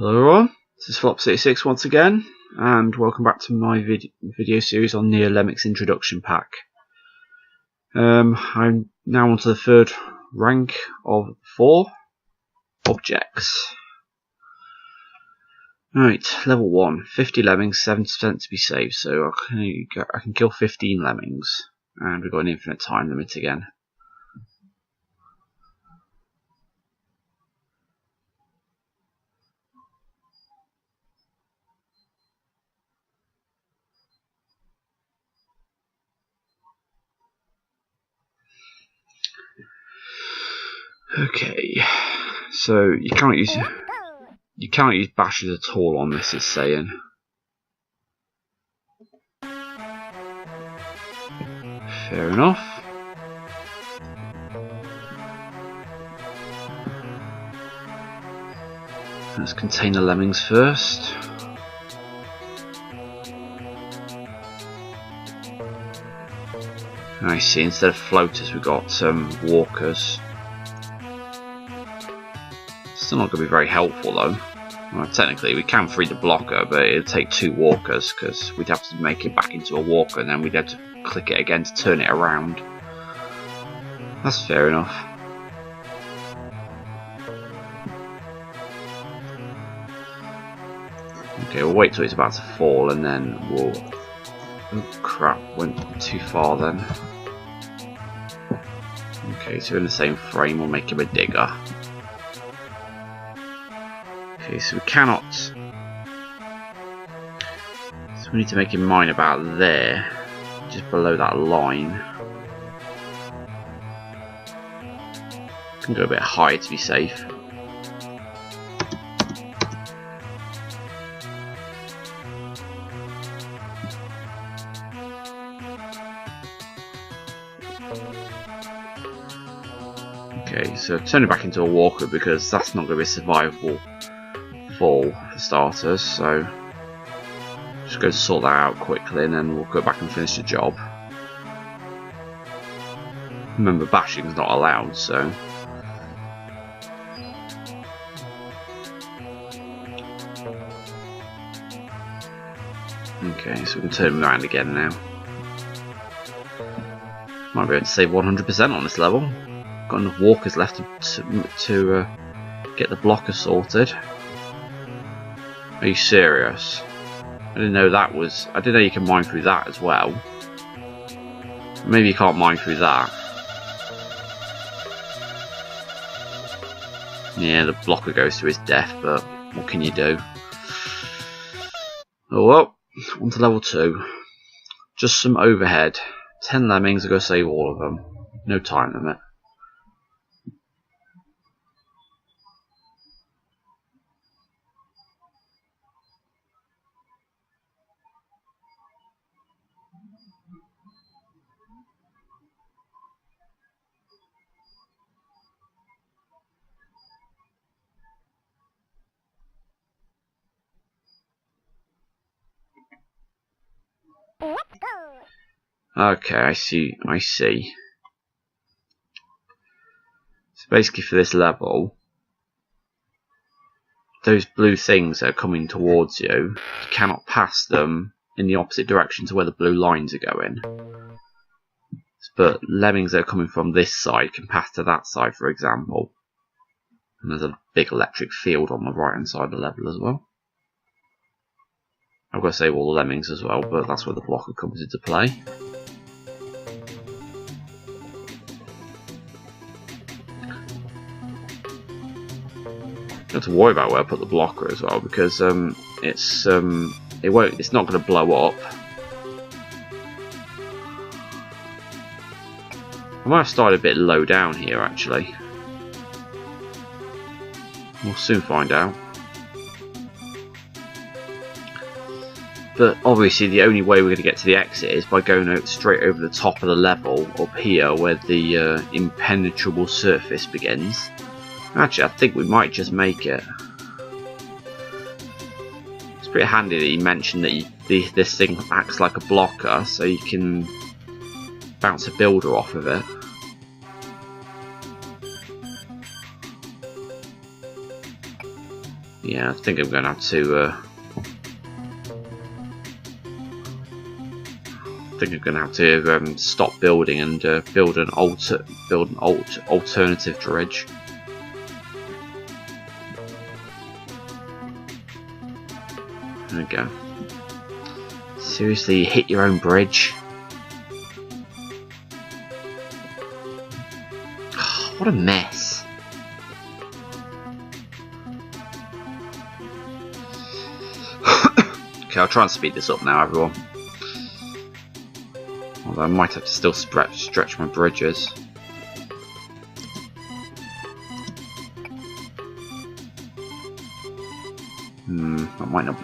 Hello everyone, this is Flop66 once again, and welcome back to my video series on Neo Lemmix Introduction Pack. I'm now on to the third rank of 4 objects. Right, level 1, 50 lemmings, 7% to be saved, so I can kill 15 lemmings, and we've got an infinite time limit again. Okay, so you can't use bashes at all on this, it's saying. Fair enough. Let's contain the lemmings first. I see, instead of floaters we've got walkers. Still not going to be very helpful though. Well, technically we can free the blocker, but it'd take 2 walkers because we'd have to make it back into a walker and then we'd have to click it again to turn it around. That's fair enough. Okay, we'll wait till it's about to fall and then we'll... Oh crap, went too far then. Okay, so in the same frame we'll make him a digger. Okay, so we cannot... So we need to make him mine about there, just below that line. Can go a bit higher to be safe. Okay, so turn it back into a walker because that's not going to be a survivable fall for starters, so just go to sort that out quickly and then we'll go back and finish the job. Remember, bashing is not allowed, so okay, so we can turn him around again now. Might be able to save 100% on this level. Got enough walkers left to get the blocker sorted. Are you serious? I didn't know that was... I didn't know you can mine through that as well. Maybe you can't mine through that. Yeah, the blocker goes to his death, but what can you do? Oh well, on to level 2. Just some overhead. 10 lemmings, I'll go save all of them. No time limit. Okay, I see. So basically for this level, those blue things that are coming towards you, you cannot pass them in the opposite direction to where the blue lines are going. But lemmings that are coming from this side can pass to that side, for example. And there's a big electric field on the right hand side of the level as well. I've got to save all the lemmings as well, but that's where the blocker comes into play. Don't have to worry about where I put the blocker as well, because it's not going to blow up. I might have started a bit low down here actually. We'll soon find out. But obviously the only way we're going to get to the exit is by going straight over the top of the level up here where the impenetrable surface begins. Actually, I think we might just make it. It's pretty handy that you mentioned that this thing acts like a blocker, so you can bounce a builder off of it. Yeah, I think I'm going to have to. Stop building and build an alternative dredge. There we go. Seriously, hit your own bridge. What a mess. Okay, I'll try and speed this up now, everyone. Although I might have to still stretch my bridges. That might not be...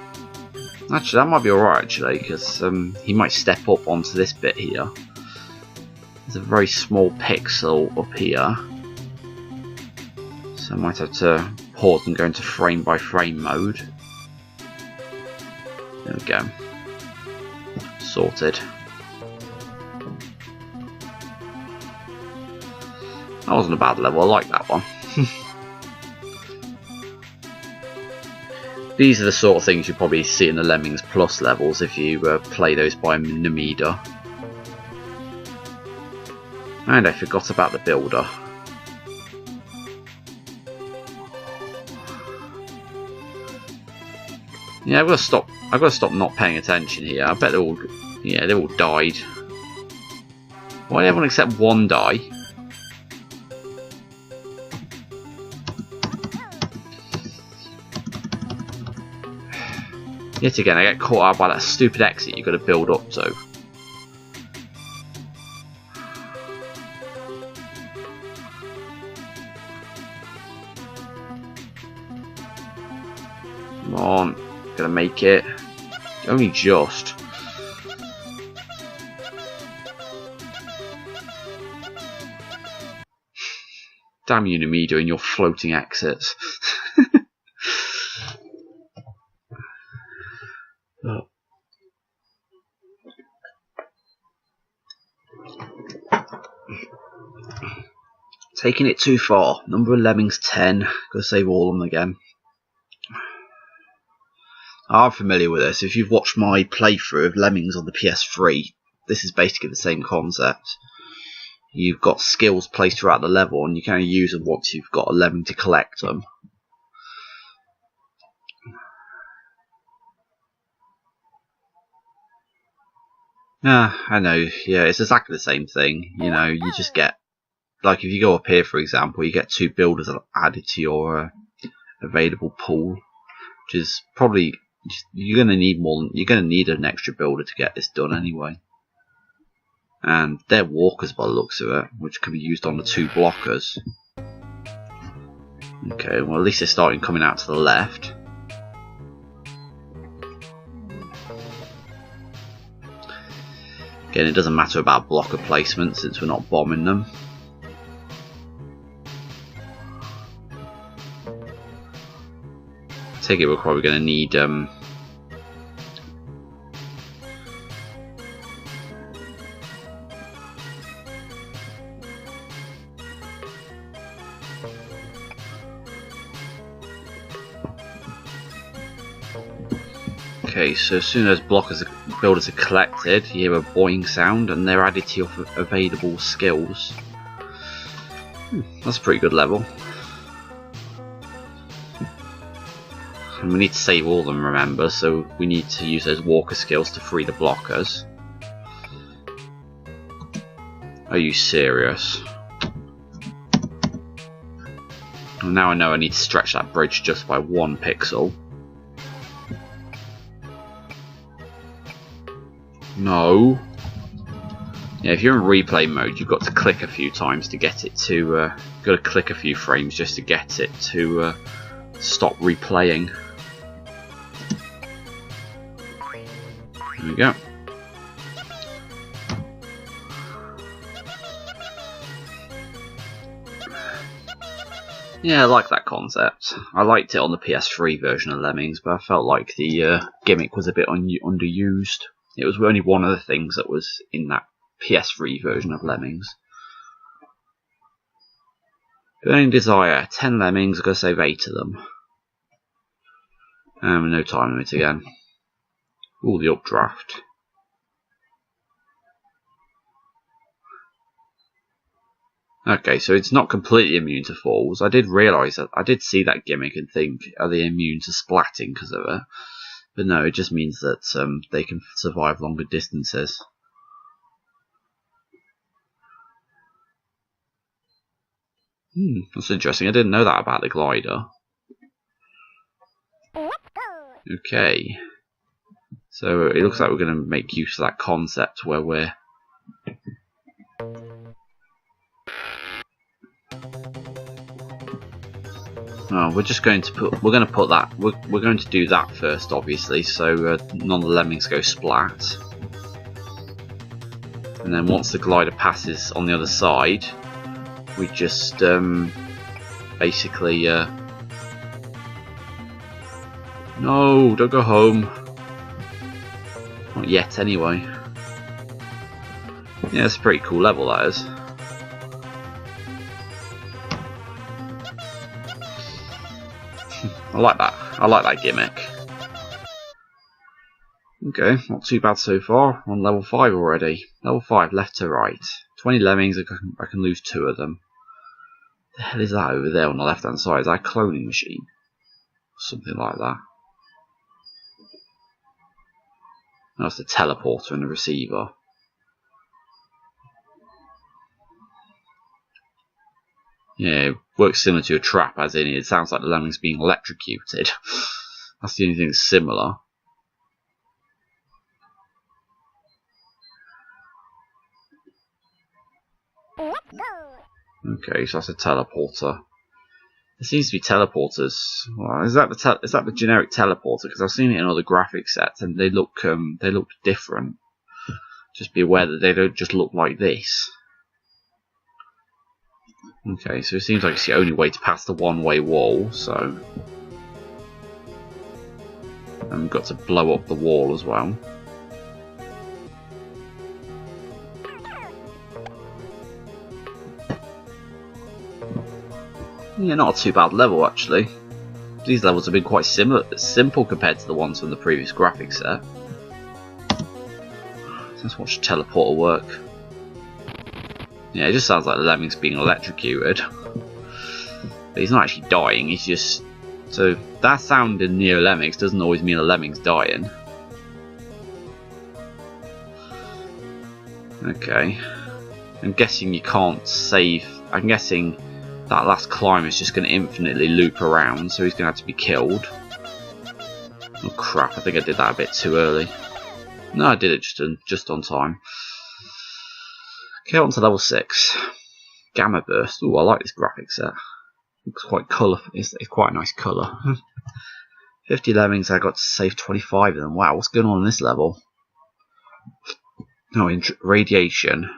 Actually, that might be alright, actually, because he might step up onto this bit here. There's a very small pixel up here. So I might have to pause and go into frame by frame mode. There we go. Sorted. That wasn't a bad level, I like that one. These are the sort of things you probably see in the Lemmings Plus levels if you play those by Namida. And I forgot about the builder. Yeah, I've got to stop not paying attention here. I bet they all died. Why did everyone except one die? Yet again, I get caught out by that stupid exit you've got to build up to. Come on, gonna make it. Only just. Damn you, Namida, and your floating exits. Taking it too far. Number of Lemmings 10. Gotta save all of them again. I'm familiar with this. If you've watched my playthrough of Lemmings on the PS3, this is basically the same concept. You've got skills placed throughout the level, and you can only use them once you've got a Lemming to collect them. I know. Yeah, it's exactly the same thing. You know, you just get, like, if you go up here, for example, you get 2 builders added to your available pool, which is probably you're gonna need more. You're gonna need an extra builder to get this done anyway. And they're walkers by the looks of it, which could be used on the 2 blockers. Okay, well at least they're starting coming out to the left. Again, it doesn't matter about blocker placement since we're not bombing them. I take it we're probably going to need okay, so as soon as builders are collected, you hear a boing sound and they're added to your available skills. That's a pretty good level. And we need to save all of them, remember, so we need to use those walker skills to free the blockers. Are you serious? Well, now I know I need to stretch that bridge just by 1 pixel. No. Yeah, if you're in replay mode, you've got to click a few times to get it to. Got to click a few frames just to get it to stop replaying. There we go. Yeah, I like that concept. I liked it on the PS3 version of Lemmings, but I felt like the gimmick was a bit underused. It was only one of the things that was in that PS3 version of Lemmings. Burning Desire, 10 Lemmings, I'm going to save 8 of them. No time limit again. Ooh, the updraft. Okay, so it's not completely immune to falls. I did realise that. I did see that gimmick and think, are they immune to splatting because of it? But no, it just means that they can survive longer distances. That's interesting. I didn't know that about the glider. Okay. So it looks like we're going to make use of that concept where we're... Oh, we're just going to put... We're going to put that... We're going to do that first, obviously, so none of the lemmings go splat. And then once the glider passes on the other side, we just basically... No, don't go home. Not yet, anyway. Yeah, it's a pretty cool level, that is. I like that. I like that gimmick. Okay, not too bad so far. We're on level 5 already. Level 5, left to right. 20 lemmings, I can lose 2 of them. The hell is that over there on the left hand side? Is that a cloning machine? Something like that. That's the teleporter and the receiver. Yeah, it works similar to a trap, as in it sounds like the lemming's being electrocuted. That's the only thing that's similar. Okay, so that's a teleporter. There seems to be teleporters. Well, is that the generic teleporter? Because I've seen it in other graphic sets, and they look different. Just be aware that they don't just look like this. Okay, so it seems like it's the only way to pass the one-way wall. So, and we've got to blow up the wall as well. Yeah, not a too bad level actually. These levels have been quite simple compared to the ones from the previous graphic set. Let's watch the teleporter work. Yeah, it just sounds like the lemming's being electrocuted. But he's not actually dying, he's just... So, that sound in Neo Lemmix doesn't always mean a lemming's dying. Okay. I'm guessing you can't save... I'm guessing... That last climb is just going to infinitely loop around, so he's going to have to be killed. Oh crap, I think I did that a bit too early. No, I did it just on time. Okay, on to level 6. Gamma Burst. Ooh, I like this graphic set. Looks quite colourful. It's quite a nice colour. 50 lemmings, I got to save 25 of them. Wow, what's going on in this level? Oh, radiation.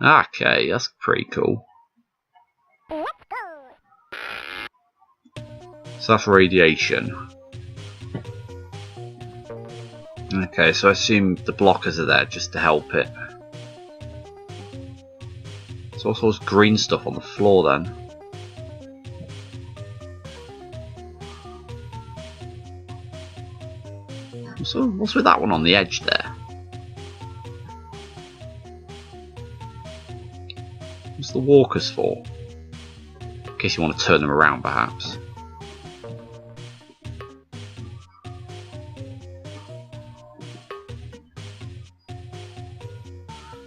Okay, that's pretty cool. So that's radiation. Okay, so I assume the blockers are there just to help it. So what's all this green stuff on the floor then? So what's with that one on the edge there? What's the walkers for? In case you want to turn them around, perhaps.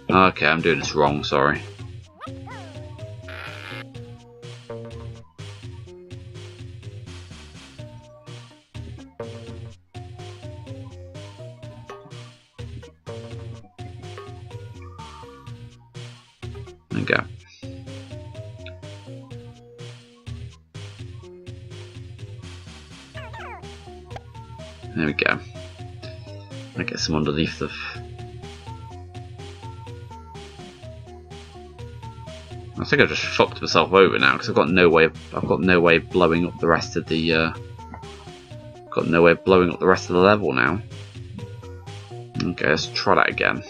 Okay, I'm doing this wrong, sorry. There we go. There we go. I get some underneath the... I think I just fucked myself over now because I've got no way of blowing up the rest of the level now. Okay, let's try that again.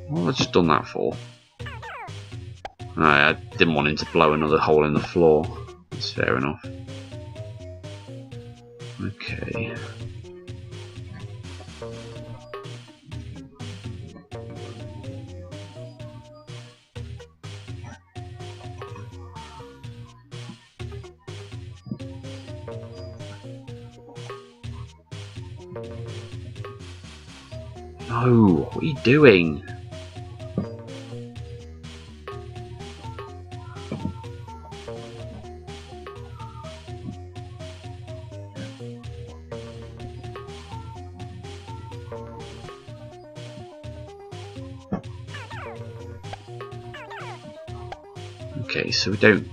What have I just done that for? I didn't want him to blow another hole in the floor. That's fair enough. Okay. No, what are you doing? Okay, so we don't...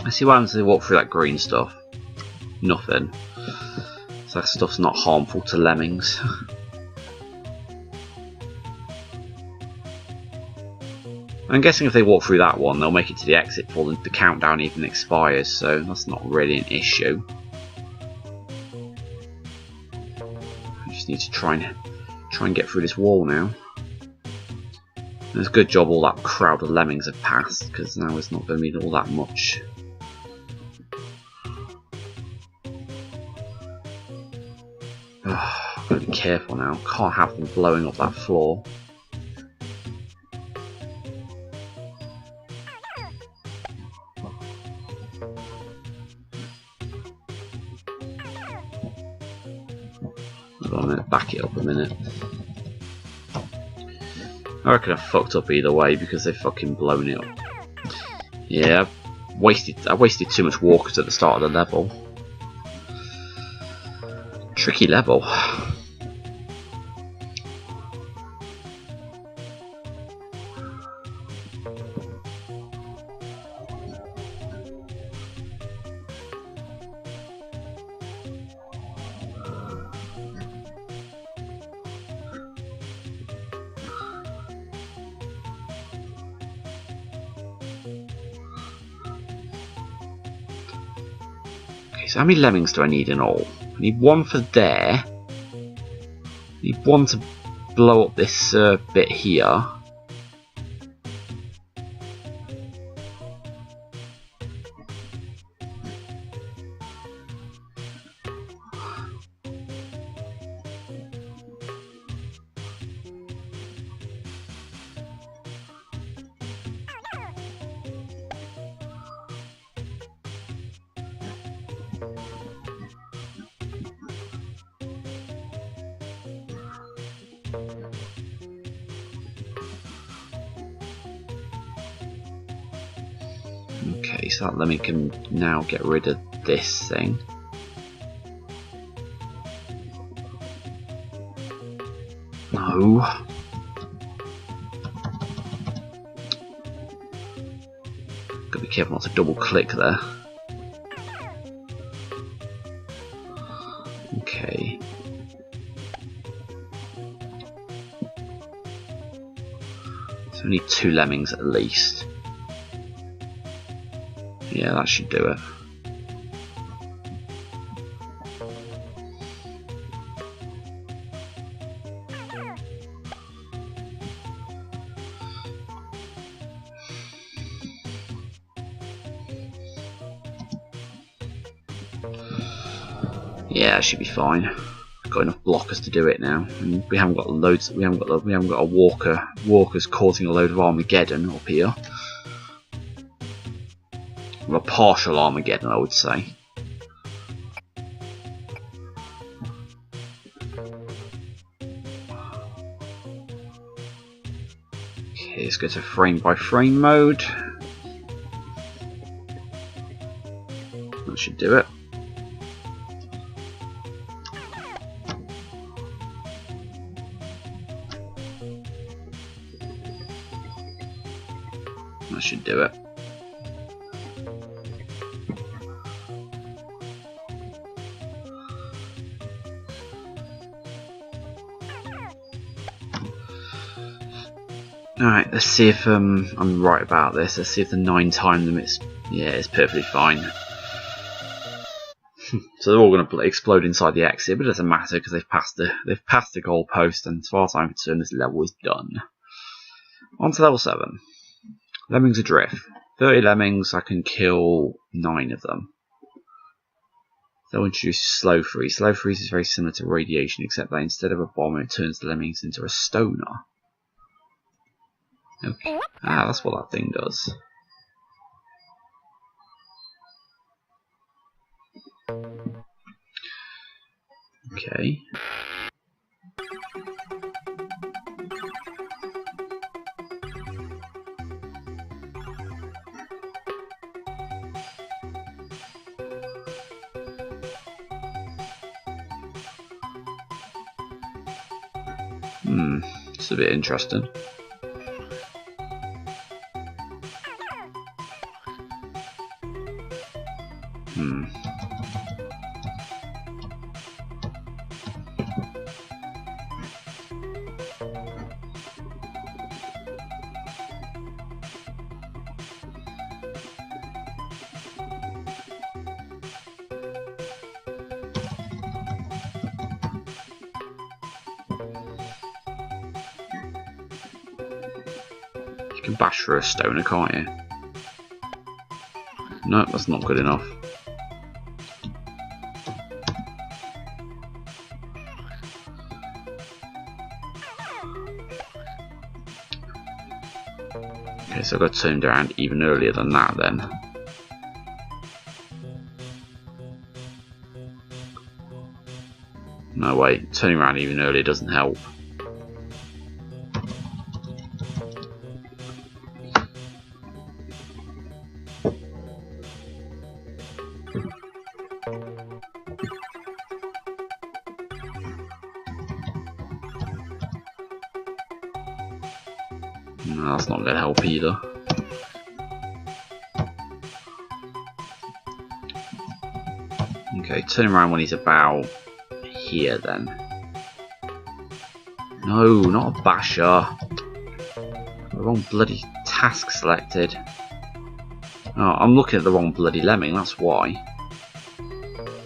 Let's see what happens if they walk through that green stuff. Nothing. So that stuff's not harmful to lemmings. I'm guessing if they walk through that one, they'll make it to the exit before the countdown even expires, so that's not really an issue. I just need to try and get through this wall now. And it's a good job all that crowd of lemmings have passed, because now it's not going to be all that much. I've got to be careful now. Can't have them blowing up that floor. I'm going to back it up a minute. I reckon I fucked up either way because they've fucking blown it up. Yeah, I wasted too much walkers at the start of the level. Tricky level. So how many lemmings do I need in all? I need one for there. I need one to blow up this bit here. Okay, so that lemming can now get rid of this thing. No. Gotta be careful not to double click there. Okay. So we need 2 lemmings at least. Yeah, that should do it. Yeah, that should be fine. Got enough blockers to do it now. And we haven't got loads. We haven't got a walkers causing a load of Armageddon up here. Well, a partial Armageddon, I would say. Okay, let's go to frame by frame mode. That should do it. That should do it. Alright, let's see if I'm right about this. Let's see if the 9 time limit's... Yeah, it's perfectly fine. So they're all going to explode inside the exit, but it doesn't matter because they've passed the goalpost, and as far as I'm concerned, this level is done. On to level 7. Lemmings Adrift. 30 lemmings, I can kill 9 of them. They'll introduce slow freeze. Slow freeze is very similar to radiation, except that instead of a bomb, it turns the lemmings into a stoner. Okay. Ah, that's what that thing does. Okay. It's a bit interesting. You can bash for a stoner, can't you? No, that's not good enough. Okay, so I got turned around even earlier than that then. No, wait, turning around even earlier doesn't help. No, that's not going to help either. Okay, turn around when he's about here then. No, not a basher. The wrong bloody task selected. Oh, I'm looking at the wrong bloody lemming, that's why.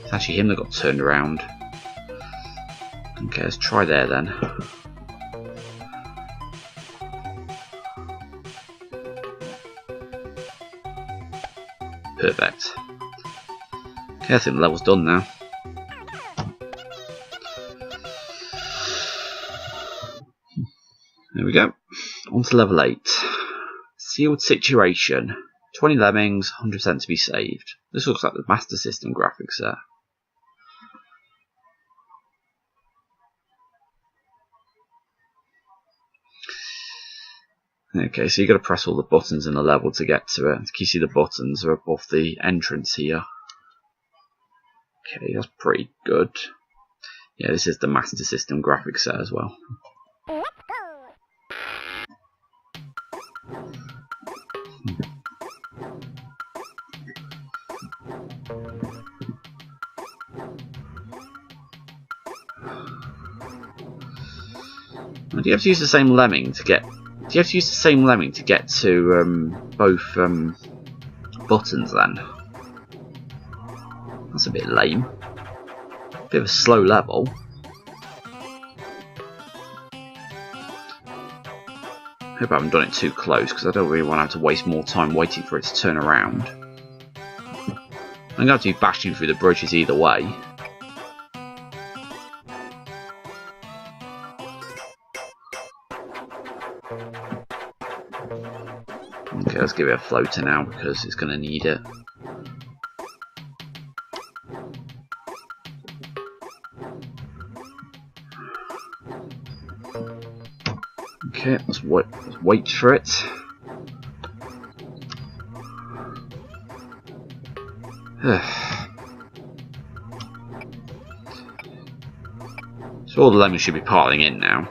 It's actually him that got turned around. Okay, let's try there then. Perfect. Okay, I think the level's done now. There we go. On to level 8. Sealed situation. 20 lemmings, 100% to be saved. This looks like the Master System graphics there. Okay, so you've got to press all the buttons in the level to get to it. You see the buttons are above the entrance here. Okay, that's pretty good. Yeah, this is the Master System graphics set as well. Do you have to use the same lemming to get? Do you have to use the same lemming to get to both buttons then? That's a bit lame. Bit of a slow level. Hope I haven't done it too close because I don't really want to have to waste more time waiting for it to turn around. I'm going to be bashing through the bridges either way. Okay, let's give it a floater now because it's going to need it. Okay, let's wait for it. So all the lemons should be piling in now.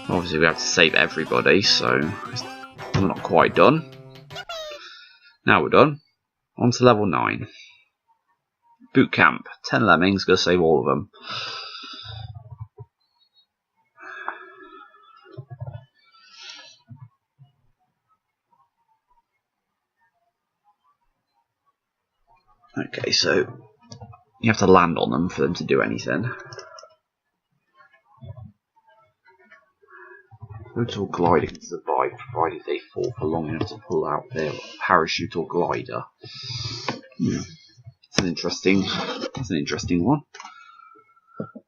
Obviously we have to save everybody, so we're not quite done. Now we're done. On to level 9. Boot camp. 10 lemmings, gotta save all of them. Okay, so You have to land on them for them to do anything. Float or glider can survive provided they fall for long enough to pull out their parachute or glider. It's an interesting one.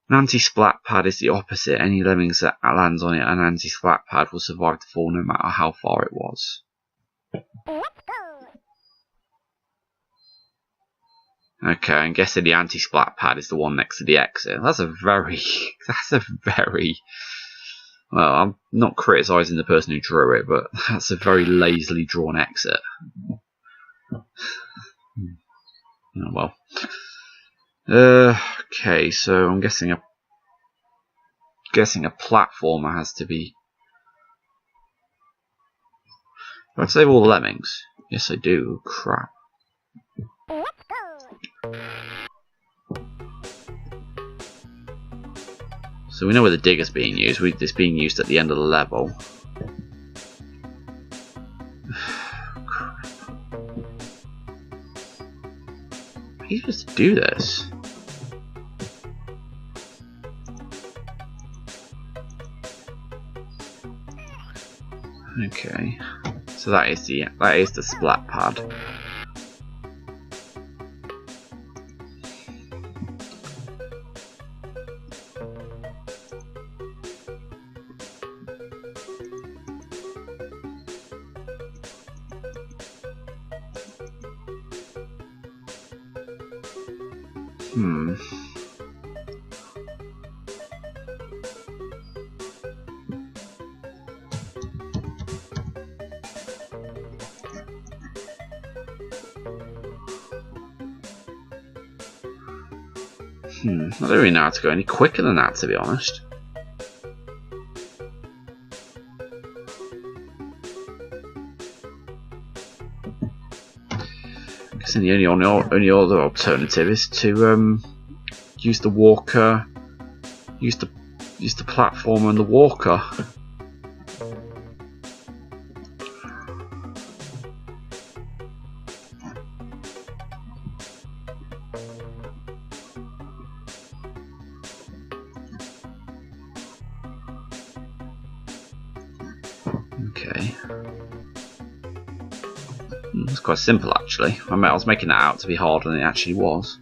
An anti-splat pad is the opposite. Any lemmings that lands on it, an anti-splat pad will survive the fall no matter how far it was. Okay, I'm guessing the anti-splat pad is the one next to the exit. That's a very, well, I'm not criticising the person who drew it, but that's a very lazily drawn exit. Oh well. Okay, so I'm guessing a platformer has to be. Do I have to save all the lemmings? Yes, I do. Crap. So we know where the digger's being used. It's being used at the end of the level. How are you supposed to do this? Okay, so that is the splat pad. I don't really know how to go any quicker than that, to be honest. Guessing the only other alternative is to use the walker, use the platform and the walker. Okay. It's quite simple actually. I was making that out to be harder than it actually was.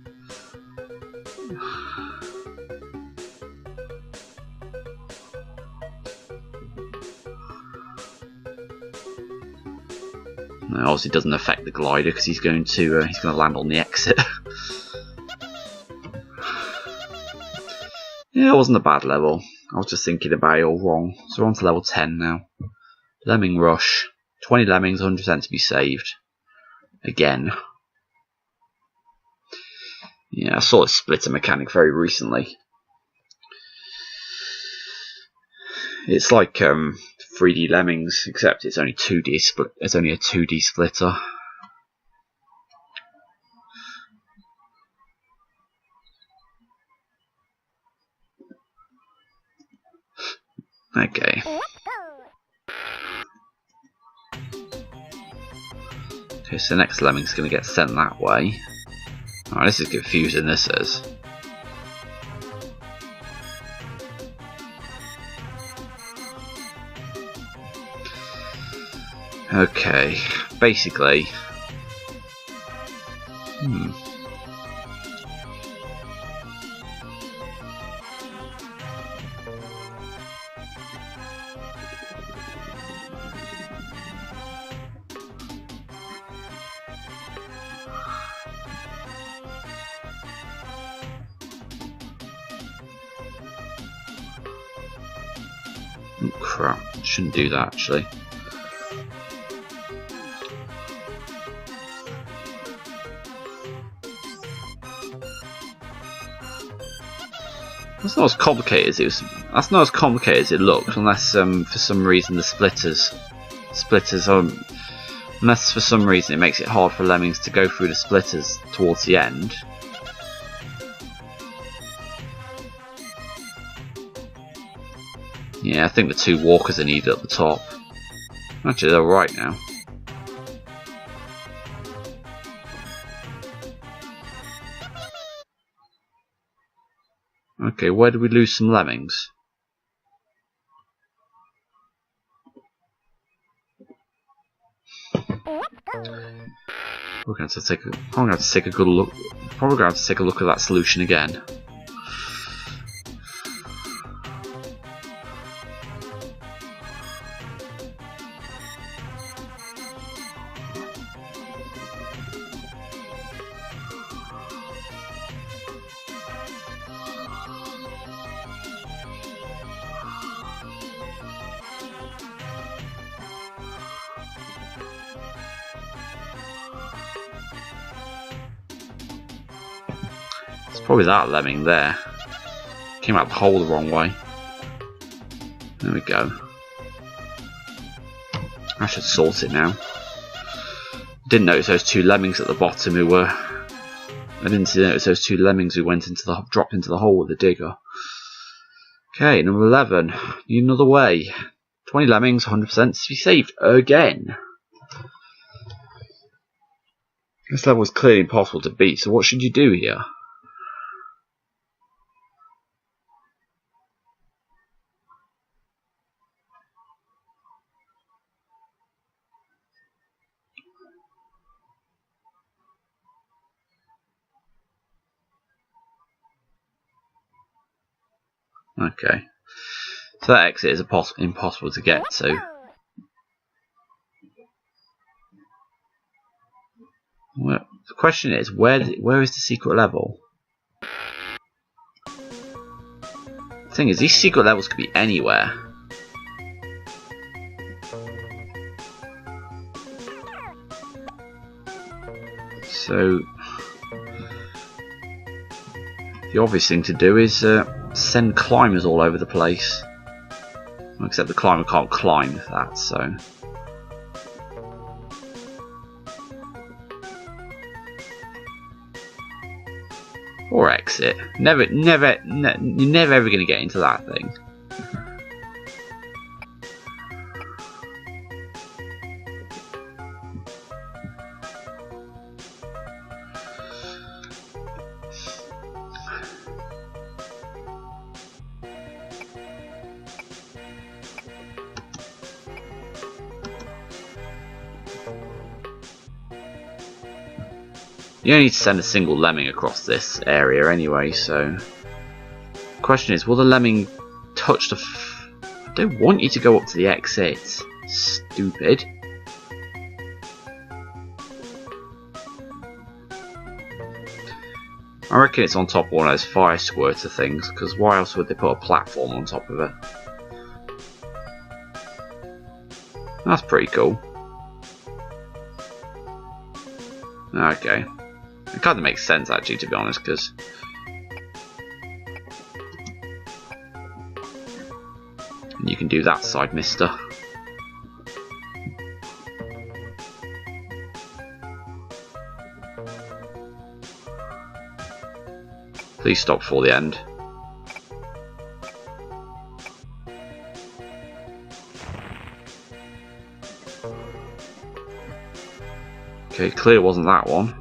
Now, obviously, it doesn't affect the glider because he's going to land on the exit. Yeah, it wasn't a bad level. I was just thinking about it all wrong. So we're on to level 10 now. Lemming Rush. 20 lemmings, 100% to be saved. Again. Yeah, I saw a splitter mechanic very recently. It's like 3D Lemmings, except it's only 2D split. It's only a 2D splitter. Okay. Okay, so the next lemming's going to get sent that way. Alright, this is confusing, this is. Okay, basically. Oh crap, shouldn't do that actually. That's not as complicated as it was. That's not as complicated as it looks, unless for some reason the splitters, unless for some reason it makes it hard for lemmings to go through the splitters towards the end. Yeah, I think the two walkers are needed at the top. Actually, they're right now. Okay, where did we lose some lemmings? We're going to take a, I'm going to take a good look. Probably going to take a look at that solution again. It's probably that lemming there. Came out the hole the wrong way. There we go. I should sort it now. Didn't notice those two lemmings at the bottom who were. I didn't notice those two lemmings who went into the dropped into the hole with the digger. Okay, number 11. Need another way. 20 lemmings, 100% to be saved again. This level is clearly impossible to beat, so what should you do here? Okay. So that exit is impossible to get to. Well, the question is, where is the secret level? The thing is, these secret levels could be anywhere. So the obvious thing to do is send climbers all over the place. Except the climber can't climb that, so. Or exit. You're never ever going to get into that thing. You only need to send a single lemming across this area anyway, so. The question is, will the lemming touch the. I don't want you to go up to the exit. Stupid. I reckon it's on top of one of those fire squirter things, because why else would they put a platform on top of it? That's pretty cool. Okay. It kind of makes sense actually, to be honest, because you can do that side, mister. Please stop before the end. Okay, clear it wasn't that one.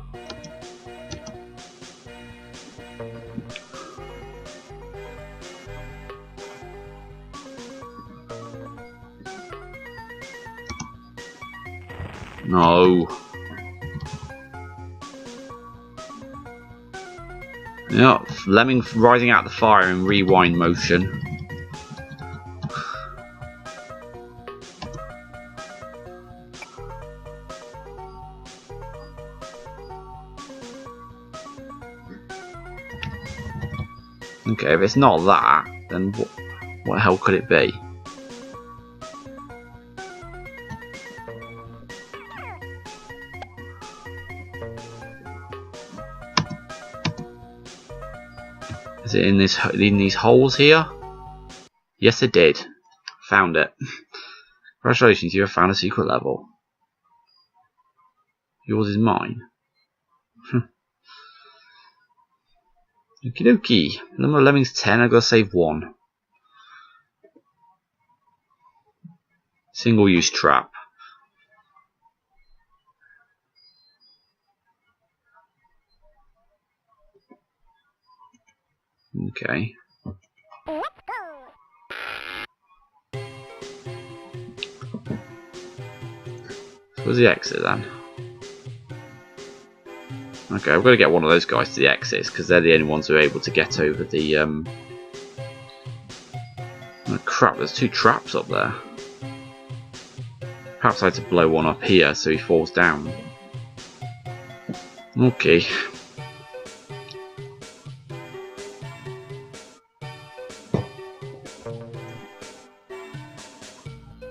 No. Yeah, lemming rising out of the fire in rewind motion. Okay, if it's not that, then what the hell could it be? Is it in these holes here? Yes, it did. Found it. Congratulations, you have found a secret level. Yours is mine. Okie dokie. Number of lemmings 10. I've got to save 1. Single use trap. Okay. Where's the exit then? Okay, I've got to get one of those guys to the exits because they're the only ones who are able to get over the. Oh crap! There's 2 traps up there. Perhaps I had to blow one up here so he falls down. Okay.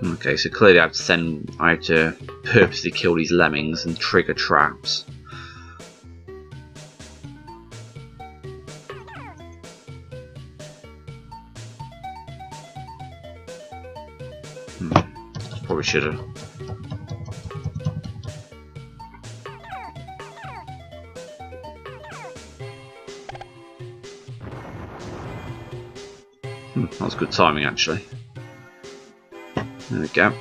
Okay, so clearly I have to purposely kill these lemmings and trigger traps. Probably should have. That was good timing actually. There we go.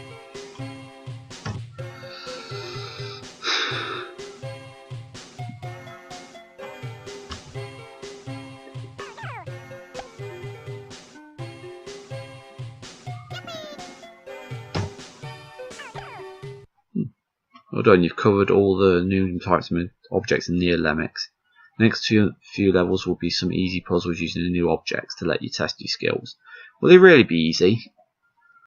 Well done, you've covered all the new types of objects in Neo Lemmix. Next few levels will be some easy puzzles using the new objects to let you test your skills. Will they really be easy?